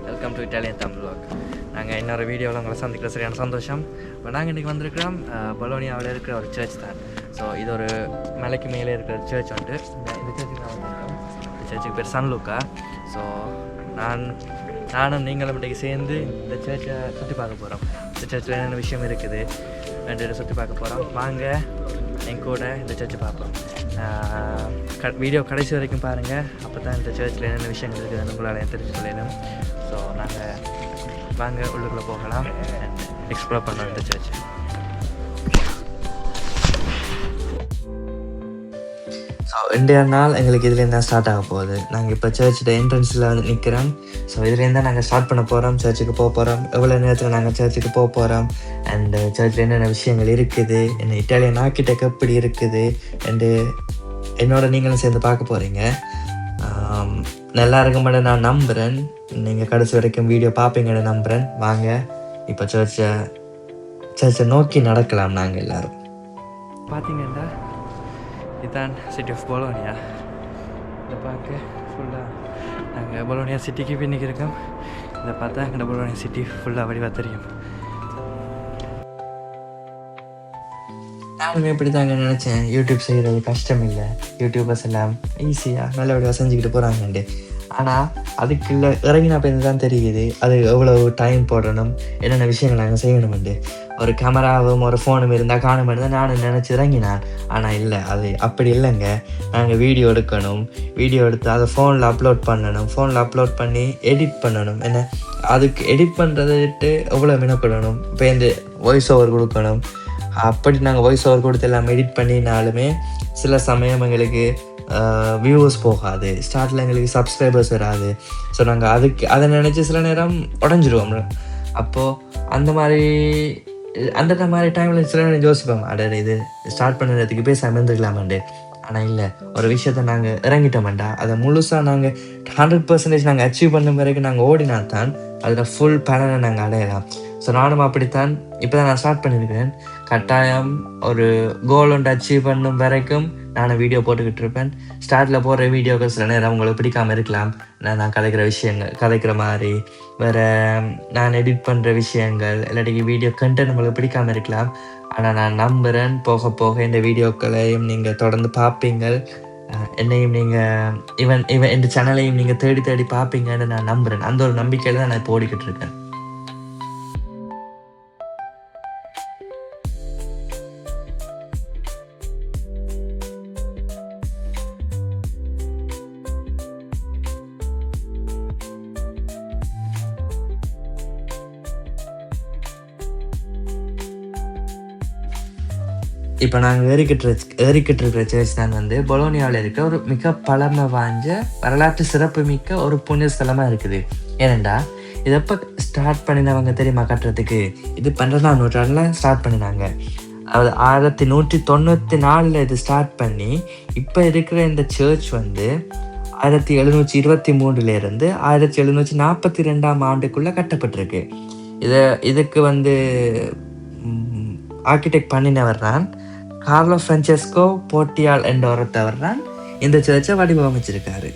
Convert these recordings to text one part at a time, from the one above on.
Welcome to Italian Tamil vlog. நாங்கள் இன்னொரு வீடியோவில் உங்களை சந்திக்கிற சரியான சந்தோஷம். இப்போ நாங்கள் இன்றைக்கி வந்திருக்கிறோம் பலோனியாவில் இருக்கிற ஒரு சர்ச் தான். ஸோ இது ஒரு மலைக்கு மேலே இருக்கிற சர்ச் வந்துட்டு இந்த சர்ச்சுக்கு நான் வந்திருக்கோம். இந்த சர்ச்சுக்கு பேர் சன் லூக்கா. ஸோ நானும் நீங்களும் இன்றைக்கி சேர்ந்து இந்த சர்ச்சை சுற்றி பார்க்க போகிறோம். இந்த சர்ச்சில் என்னென்ன விஷயம் இருக்குது ரெண்டு சுற்றி பார்க்க போகிறோம். வாங்க என் கூட இந்த சர்ச்சை பார்ப்போம். வீடியோ கடைசி வரைக்கும் பாருங்கள். அப்போ தான் இந்த சர்ச்சில் என்னென்ன விஷயங்கள் இருக்குதுன்னு உங்களால் தெரிஞ்சு கொள்ளணும். ஸோ நாங்கள் வாங்க உள்ளுக்குள்ளே போகலாம் அண்ட் எக்ஸ்ப்ளோர் பண்ணோம் இந்த சர்ச். ஸோ இன்றைய நாள் எங்களுக்கு இதுலேருந்து தான் ஸ்டார்ட் ஆக போகுது. நாங்கள் இப்போ சர்ச்சோட என்ட்ரன்ஸில் வந்து நிற்கிறோம். ஸோ இதுலேருந்து தான் நாங்கள் ஸ்டார்ட் பண்ண போகிறோம். சர்ச்சுக்கு போக போகிறோம். எவ்வளோ நேரத்தில் நாங்கள் சர்ச்சுக்கு போக போகிறோம் அண்டு சர்ச்சில் என்னென்ன விஷயங்கள் இருக்குது, என்ன இட்டாலியன் ஆர்க்கிடெக்ட் எப்படி இருக்குது அண்டு என்னோட நீங்களும் சேர்ந்து பார்க்க போகிறீங்க. நல்லா இருக்கும்போது நான் நம்புகிறேன். நீங்கள் கடைசி வரைக்கும் வீடியோ பார்ப்பீங்கன்னு நம்புகிறேன். வாங்க இப்போ சர்ச்சை நோக்கி நடக்கலாம். நாங்கள் எல்லோரும் பார்த்தீங்கன்னா இதுதான் சிட்டி ஆஃப் பொலோனியா. இதை பார்க்க ஃபுல்லாக நாங்கள் பொலோனியா சிட்டிக்கு பின்னிக்கு இருக்கோம். இதை பார்த்தா எங்கள் பொலோனியா சிட்டி ஃபுல்லாக வடிவாக தெரியும். நானுமே இப்படி தாங்க நினச்சேன். யூடியூப் செய்கிறது கஷ்டம் இல்லை, யூடியூபர்ஸ் எல்லாம் ஈஸியாக நல்லபடியாக செஞ்சுக்கிட்டு போகிறாங்கண்டு. ஆனால் அதுக்குள்ள இறங்கினா போய் தான் தெரியுது அது எவ்வளோ டைம் போடணும், என்னென்ன விஷயங்கள் நாங்கள் செய்யணுமெண்டு. ஒரு கேமராவும் ஒரு ஃபோனும் இருந்தால் காணுமெண்டு தான் நான் நினச்சி இறங்கினான். ஆனால் இல்லை, அது அப்படி இல்லைங்க. நாங்கள் வீடியோ எடுக்கணும், வீடியோ எடுத்து அதை ஃபோனில் அப்லோட் பண்ணணும், ஃபோனில் அப்லோட் பண்ணி எடிட் பண்ணணும். என்ன அதுக்கு எடிட் பண்ணுறதை விட்டு எவ்வளோ மினப்படணும். இப்போ இந்த வாய்ஸ் ஓவர் கொடுக்கணும். அப்படி நாங்கள் வாய்ஸ் ஓவர் கொடுத்து எல்லாம் எடிட் பண்ணினாலுமே சில சமயம் எங்களுக்கு வியூவர்ஸ் போகாது, ஸ்டார்டில் எங்களுக்கு சப்ஸ்கிரைபர்ஸ் வராது. ஸோ நாங்கள் அதை நினச்சி சில நேரம் உடஞ்சிருவோம். அப்போது அந்த மாதிரி டைமில் சில நேரம் யோசிப்போம், அடே இது ஸ்டார்ட் பண்ணுறதுக்கு போய் சமர்ந்துக்கலாமாண்டு. ஆனால் இல்லை, ஒரு விஷயத்த நாங்கள் இறங்கிட்டோம்டா அதை முழுசாக நாங்கள் 100% நாங்கள் அச்சீவ் பண்ண வரைக்கும் நாங்கள் ஓடினா தான் அதில் ஃபுல் பலனை நாங்கள் அடையலாம். ஸோ நானும் அப்படித்தான் இப்போ தான் நான் ஸ்டார்ட் பண்ணியிருக்கிறேன். கட்டாயம் ஒரு கோல் ஒன்று அச்சீவ் பண்ணும் வரைக்கும் நான் வீடியோ போட்டுக்கிட்டு இருப்பேன். ஸ்டார்ட்டில் போடுற வீடியோக்கள் சில நேரம் உங்களுக்கு பிடிக்காமல் இருக்கலாம். நான் கதைக்கிற மாதிரி வேறு நான் எடிட் பண்ணுற விஷயங்கள் இல்லாட்டி வீடியோ கண்டென்ட் உங்களுக்கு பிடிக்காமல் இருக்கலாம். ஆனால் நான் நம்புகிறேன் போக போக இந்த வீடியோக்களையும் நீங்கள் தொடர்ந்து பார்ப்பீங்கள். என்னையும் நீங்கள் இந்த சேனலையும் நீங்கள் தேடி பார்ப்பீங்கன்னு நான் நம்புகிறேன். அந்த ஒரு நம்பிக்கையில் தான் நான் இப்போ ஓடிக்கிட்டு இருக்கேன். இப்போ நாங்கள் ஏறிக்கிட்டு இருக்கிற சர்ச் தான் வந்து பொலோனியாவில் இருக்க ஒரு மிக பழமை வாய்ந்த வரலாற்று சிறப்பு மிக்க ஒரு புண்ணிய ஸ்தலமாக இருக்குது. ஏனெண்டா இது எப்போ ஸ்டார்ட் பண்ணினவங்க தெரியுமா கட்டுறதுக்கு? இது 12ஆம் நூற்றாண்டில் ஸ்டார்ட் பண்ணினாங்க. அதாவது 1194 இது ஸ்டார்ட் பண்ணி இப்போ இருக்கிற இந்த சர்ச் வந்து 1723 1742 ஆண்டுக்குள்ளே கட்டப்பட்டிருக்கு. இதுக்கு வந்து ஆர்கிடெக்ட் பண்ணினவர் தான் கார்லோ ஃப்ரான்செஸ்கோ போர்ட்டியால் என்ற ஒருத்தவர் தான் இந்த சர்ச்சை வடிவமைச்சிருக்காரு.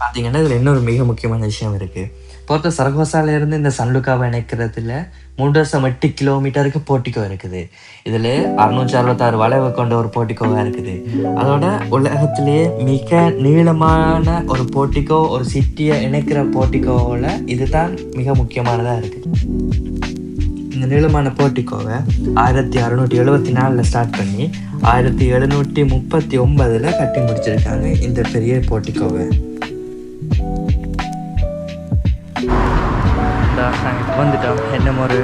பார்த்தீங்கன்னா இதில் இன்னொரு மிக முக்கியமான விஷயம் இருக்குது. போர்ட்டோ சரகோசாலேருந்து இந்த சன் லூக்காவை இணைக்கிறதுல 3.8 கிலோமீட்டருக்கு போர்ட்டிக்கோ இருக்குது. இதில் 666 வளைவு கொண்ட ஒரு போர்ட்டிக்கோவாக இருக்குது. அதோட உலகத்திலேயே மிக நீளமான ஒரு போர்ட்டிக்கோ, ஒரு சிட்டியை இணைக்கிற போர்ட்டிக்கோவில் இதுதான் மிக முக்கியமானதாக இருக்குது. இந்த நீளமான போர்ட்டிக்கோவை 1674 ஸ்டார்ட் பண்ணி 1739 கட்டி முடிச்சிருக்காங்க இந்த பெரிய போர்ட்டிக்கோவை. நாங்கள் வந்துட்டோம். இன்னும் ஒரு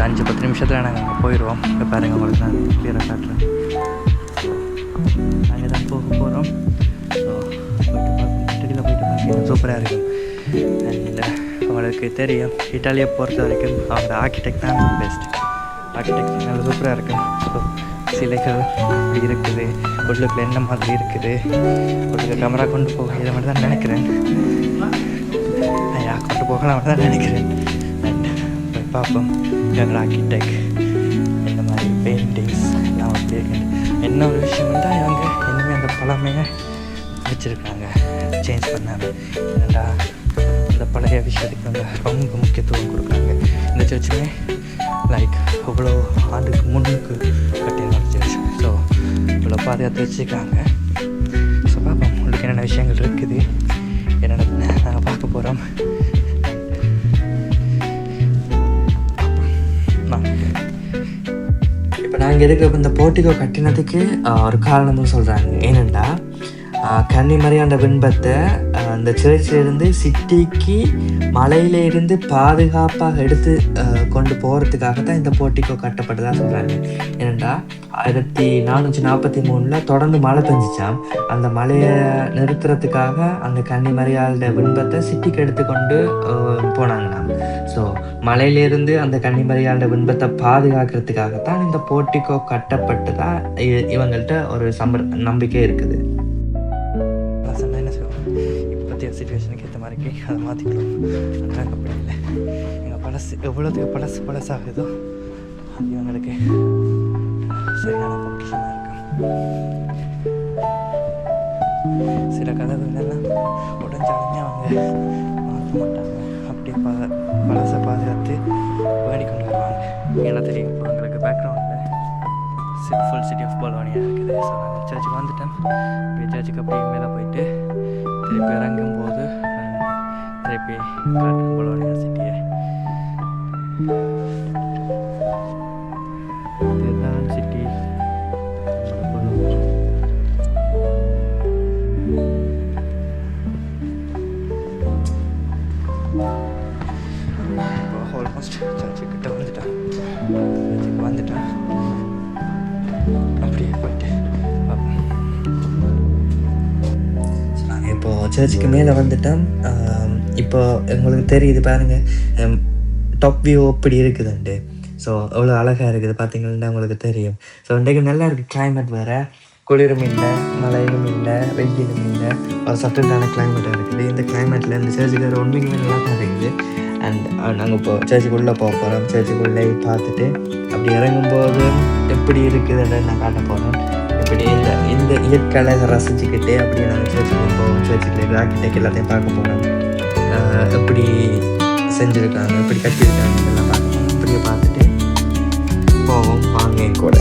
5-10 நிமிஷத்தில் நாங்கள் அங்கே போயிடுவோம். இப்போ பாருங்கள், உங்களுக்கு நான் கிளியராக காட்டுறேன். நாங்கள் தான் போக போகிறோம். ஸோ போயிட்டு பார்க்க சூப்பராக இருக்கும். அண்ட் அவங்களுக்கு தெரியும் இட்டாலியை பொறுத்த வரைக்கும் அவங்க ஆர்கிடெக்ட் தான் பெஸ்ட். ஆர்கிடெக்ட் நல்லா சூப்பராக இருக்கும். ஸோ சிலைகள் இப்படி இருக்குது, உள்ளுக்குள்ள என்ன மாதிரி இருக்குது, உள்ளுக்கு கேமரா கொண்டு போக இதை மாதிரி தான் நினைக்கிறேன். கொண்டு போகலாம் தான் நினைக்கிறேன். அண்ட் போய் பார்ப்போம் எங்கள் ஆர்கிடெக்ட் இந்த மாதிரி பெயிண்டிங்ஸ் எல்லாம் அப்படி இருக்கு. என்ன ஒரு விஷயம் தான் இவங்க இன்னுமே அந்த பழமையை வச்சுருக்காங்க, சேஞ்ச் பண்ணாமல். ஏன்னா அந்த பழைய விஷயத்துக்கு வந்து ரொம்ப முக்கியத்துவம் கொடுக்குறாங்க. இந்த சர்ச்சுமே லைக் இவ்வளோ ஆண்டுக்கு முன்னுக்கு கட்டின சர்ச். ஸோ இவ்வளோ பாதுகாத்து வச்சுருக்காங்க. ஸோ பார்ப்போம் உங்களுக்கு என்னென்ன விஷயங்கள் இருக்குது, என்னென்ன நாங்கள் பார்க்க போகிறோம். இப்போ நாங்கள் இருக்க இந்த போர்ட்டிகோ கட்டினதுக்கு ஒரு காரணமும் சொல்கிறாங்க. ஏனெண்டா கன்னிமரியாண்ட பின்பத்தை அந்த சர்ச்சிலிருந்து சிட்டிக்கு மலையிலிருந்து பாதுகாப்பாக எடுத்து கொண்டு போகிறதுக்காக தான் இந்த போர்ட்டிகோ கட்டப்பட்டதாக சொல்கிறாங்க. ஏனெண்டா 1443 தொடர்ந்து மழை பெஞ்சிச்சாம். அந்த மழையை நிறுத்துறதுக்காக அந்த கன்னிமரியாளோட பின்பத்தை சிட்டிக்கு எடுத்துக்கொண்டு போனாங்கண்ணா. ஸோ மலையிலேருந்து அந்த கன்னிமரியாளோட பின்பத்தை பாதுகாக்கிறதுக்காகத்தான் இந்த போர்ட்டிகோ கட்டப்பட்டதா இவங்கள்ட்ட ஒரு நம்பிக்கை இருக்குது. இப்போதைய சிச்சுவேஷனுக்கு ஏற்ற மாதிரி அதை மாற்றிக்கணும். நாங்கள் அப்படி இல்லை, எங்கள் பழசு எவ்வளோதுக்கு பழசாகுதோ அது இவங்களுக்கு சரியான பொக்கிஷனாக இருக்கும். சில கதவுகளெல்லாம் உடஞ்சாலுமே அவங்க மாற்ற மாட்டாங்க, அப்படியே பழசை பாதுகாத்து வேடி கொண்டு வருவாங்க. ஏன்னா தெரியும் இப்போ எங்களுக்கு பேக்ரவுண்டில் ஃபுல் சிட்டி ஆஃப் பலோனியா இருக்குது. ஸோ நாங்கள் சர்ச்சுக்கு வந்துட்டேன். இப்போ சர்ச்சுக்கு அப்படியே மேலே போயிட்டு திருப்பி இறங்கும்போது திருப்பி காட்டுறேன் பலோனியா சிட்டியை. இதுதான் சிட்டி. இப்போ ஆல்மோஸ்ட் சர்ச்சுக்கிட்ட வந்துட்டேன். சர்ச்சுக்கு வந்துட்டேன். அப்படியே போயிட்டு நாங்கள் இப்போது சர்ச்சுக்கு மேலே வந்துட்டோம். இப்போ உங்களுக்கு தெரியுது பாருங்கள் டாப் வியூ எப்படி இருக்குதுண்டு. ஸோ எவ்வளோ அழகாக இருக்குது பார்த்தீங்கன்னா உங்களுக்கு தெரியும். ஸோ இன்றைக்கு நல்லா இருக்குது. கிளைமேட் வேறு, குளிரும் இல்லை, மழையும் இல்லை, வெயிலும் இல்லை, ஒரு சட்டத்தான கிளைமேட்டாக இருக்குது. இந்த கிளைமேட்டில் இந்த சர்ச்சுக்கு உண்மைக்குமே நல்லா தான் இருக்குது. அண்ட் நாங்கள் இப்போ சர்ச்சுக்குள்ளே போக போகிறோம். சர்ச்சுக்குள்ளே பார்த்துட்டு அப்படி இறங்கும்போது எப்படி இருக்குதுன்னு நான் காட்ட போகிறேன். இப்படி இந்த இயற்கை ரசிச்சுக்கிட்டே அப்படியே நாங்கள் சர்ச்சுக்கு போவோம். சர்ச்சுக்கு ஆர்கிடெக்ட் எல்லாத்தையும் பார்க்க போகிறோம். எப்படி செஞ்சுருக்காங்க, எப்படி கட்டியிருக்காங்க இதெல்லாம் பார்க்கணும். இப்படியே பார்த்துட்டு போவோம் வாங்க கூட.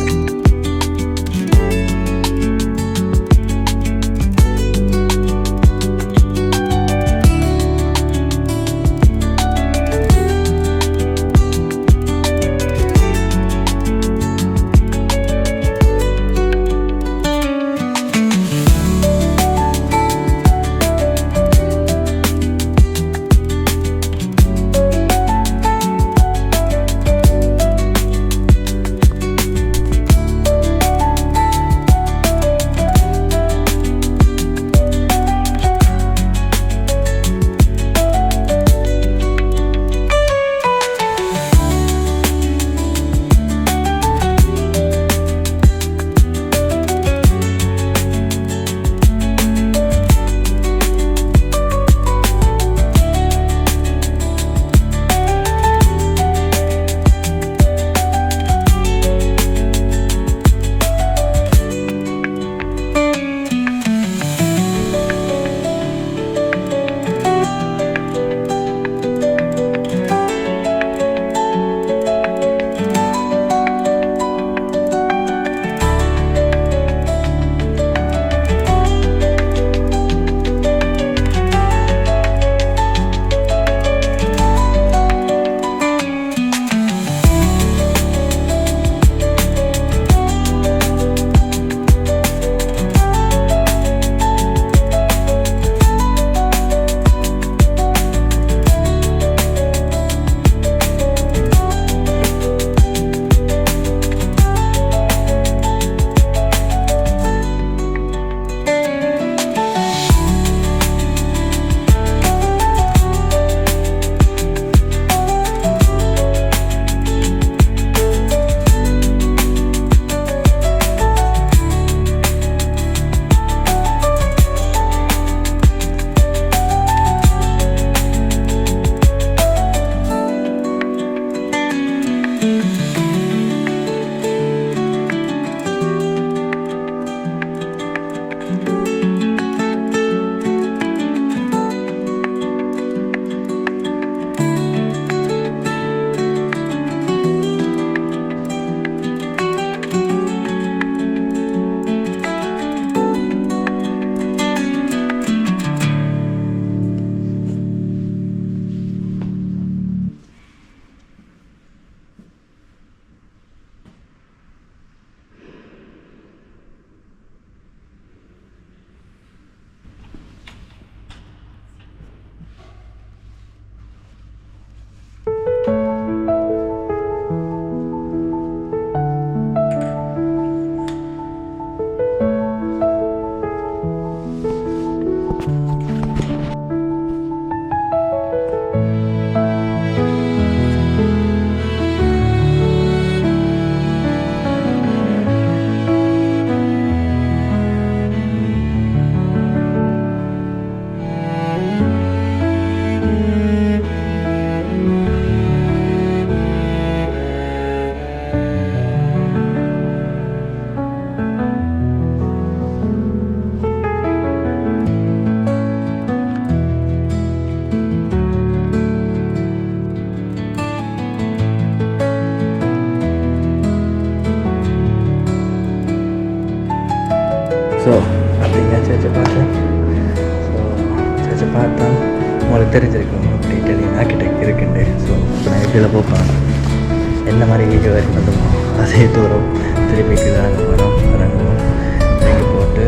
பார்த்தா உங்களுக்கு தெரிஞ்சிருக்கும் அப்படி இட்டாலியன் ஆர்கிடெக்ட் இருக்குண்டு. ஸோ இப்போ நான் கீழே போப்பேன் என்ன மாதிரி கீழே வரைக்கும் வந்தோமோ அதே தூரம் திருப்பி கீழே இறங்குவோம் இறங்கி போட்டு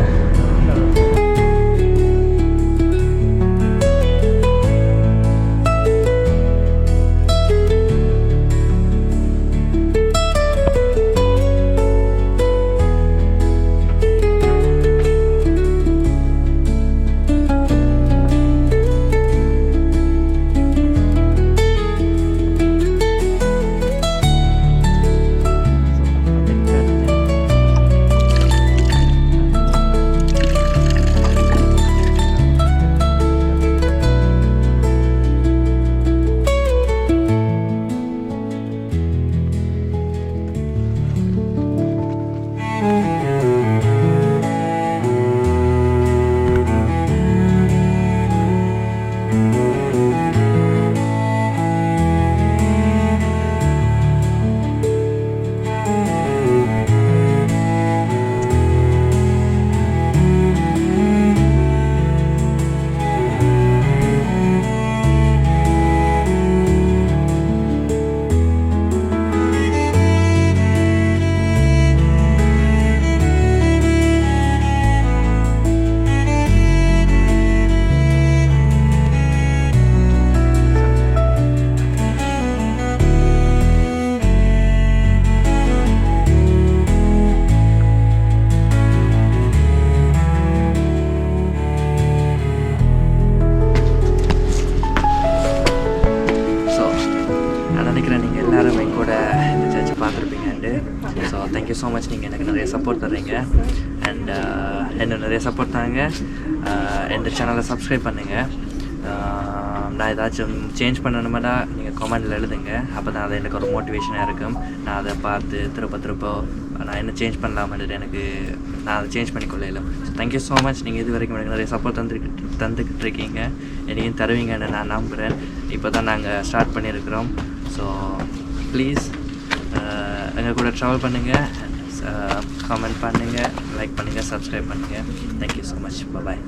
நீங்கள் எல்லாருமே கூட இந்த சர்ச்சை பார்த்துருப்பீங்கன்ட்டு. So thank you so much. நீங்கள் எனக்கு நிறைய சப்போர்ட் தர்றீங்க அண்ட் என்ன நிறைய சப்போர்ட் தாங்க. எந்த சேனலை சப்ஸ்கிரைப் பண்ணுங்கள். நான் ஏதாச்சும் சேஞ்ச் பண்ணணுமாடா நீங்கள் கமெண்டில் எழுதுங்க. அப்போ தான் அது எனக்கு ஒரு மோட்டிவேஷனாக இருக்கும். நான் அதை பார்த்து திருப்ப நான் என்ன சேஞ்ச் பண்ணலாம்ன்றது எனக்கு நான் அதை சேஞ்ச் பண்ணிக்கொள்ளையில. So thank you so much. நீங்கள் இது வரைக்கும் எனக்கு நிறைய சப்போர்ட் தந்துக்கிட்டு இருக்கீங்க. என்னையும் தருவீங்கன்னு நான் நம்புகிறேன். இப்போ தான் நாங்கள் ஸ்டார்ட் பண்ணியிருக்கிறோம். ஸோ ப்ளீஸ் எங்கள் கூட ட்ராவல் பண்ணுங்கள், கமெண்ட் பண்ணுங்கள், லைக் பண்ணுங்கள், சப்ஸ்கிரைப் பண்ணுங்கள். Thank you so much. பாய்.